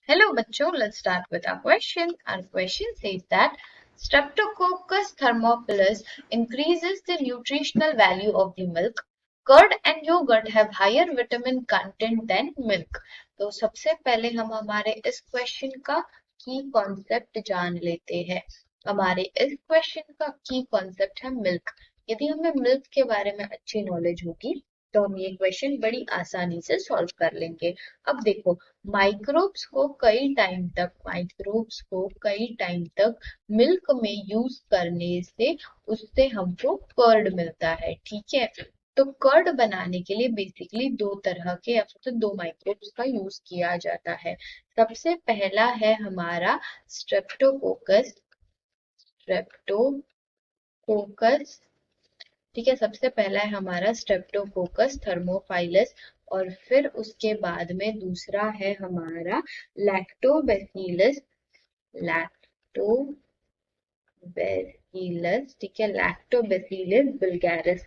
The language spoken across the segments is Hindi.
Hello बच्चों, let's start with our question. Our question says that Streptococcus thermophilus increases the nutritional value of the milk. Curd and yogurt have higher vitamin content than milk. तो सबसे पहले हम हमारे इस क्वेश्चन का की कॉन्सेप्ट जान लेते हैं. हमारे इस क्वेश्चन का की कॉन्सेप्ट है मिल्क. यदि हमें मिल्क के बारे में अच्छी नॉलेज होगी तो हम ये क्वेश्चन बड़ी आसानी से सॉल्व कर लेंगे. अब देखो, माइक्रोब्स को कई टाइम तक मिल्क में यूज करने से उससे हमको कर्ड मिलता है. ठीक है, तो कर्ड बनाने के लिए बेसिकली दो तरह के या फिर तो दो माइक्रोब्स का यूज किया जाता है. सबसे पहला है हमारा स्ट्रेप्टोकोकस. ठीक है, सबसे पहला है हमारा स्ट्रेप्टोकोकस थर्मोफाइलस और फिर उसके बाद में दूसरा है हमारा लैक्टोबैसिलस. लैक्टोबैसिलस ठीक है, लैक्टोबैसिलस बुल्गारिस.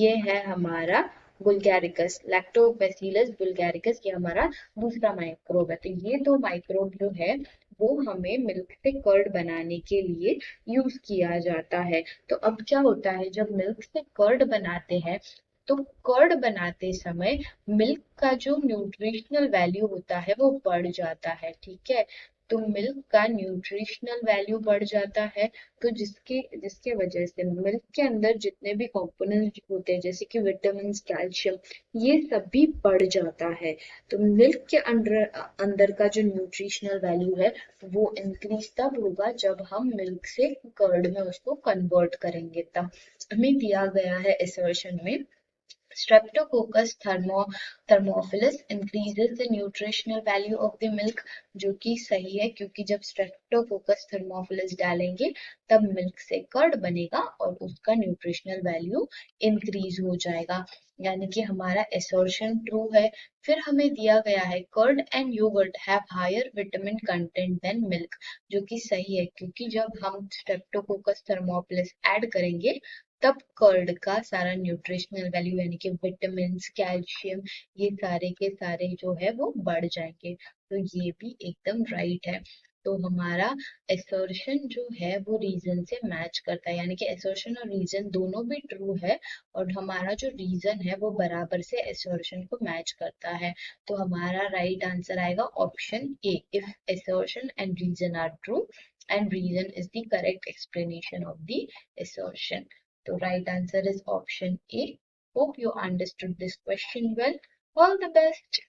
ये है हमारा बुल्गारिकस. लैक्टोबैसिलस बुल्गारिकस ये हमारा दूसरा माइक्रोब है. तो ये दो माइक्रोब जो है वो हमें मिल्क से कर्ड बनाने के लिए यूज किया जाता है. तो अब क्या होता है, जब मिल्क से कर्ड बनाते हैं तो कर्ड बनाते समय मिल्क का जो न्यूट्रिशनल वैल्यू होता है वो बढ़ जाता है. ठीक है, तो मिल्क का न्यूट्रिशनल वैल्यू बढ़ जाता है. तो जिसके जिसके वजह से मिल्क के अंदर जितने भी कंपोनेंट्स होते हैं जैसे कि विटामिन, कैल्शियम, ये सब भी बढ़ जाता है. तो मिल्क के अंदर अंदर का जो न्यूट्रिशनल वैल्यू है वो इंक्रीज तब होगा जब हम मिल्क से कर्ड में उसको कन्वर्ट करेंगे. तब हमें दिया गया है असर्शन में Streptococcus thermophilus increases the nutritional value of the milk, जो कि सही है क्योंकि जब Streptococcus thermophilus डालेंगे तब मिल्क से कर्ड बनेगा और उसका न्यूट्रिशनल वैल्यू इंक्रीज हो जाएगा. यानी कि हमारा assertion ट्रू है. फिर हमें दिया गया है curd and yoghurt have higher vitamin content than milk, जो कि सही है क्योंकि जब हम Streptococcus thermophilus ऐड करेंगे तब कर्ड का सारा न्यूट्रिशनल वैल्यू यानी कि विटामिन, कैल्शियम, ये सारे के सारे जो है वो बढ़ जाएंगे. तो ये भी एकदम राइट है. तो हमारा असर्शन जो है वो रीजन से मैच करता है, यानी कि असर्शन और रीजन दोनों भी ट्रू है और हमारा जो रीजन है वो बराबर से असर्शन को मैच करता है. तो हमारा राइट आंसर आएगा option A. If assertion and reason are true and reason is the correct explanation of the assertion. The right answer is option A. Hope you understood this question well. All the best.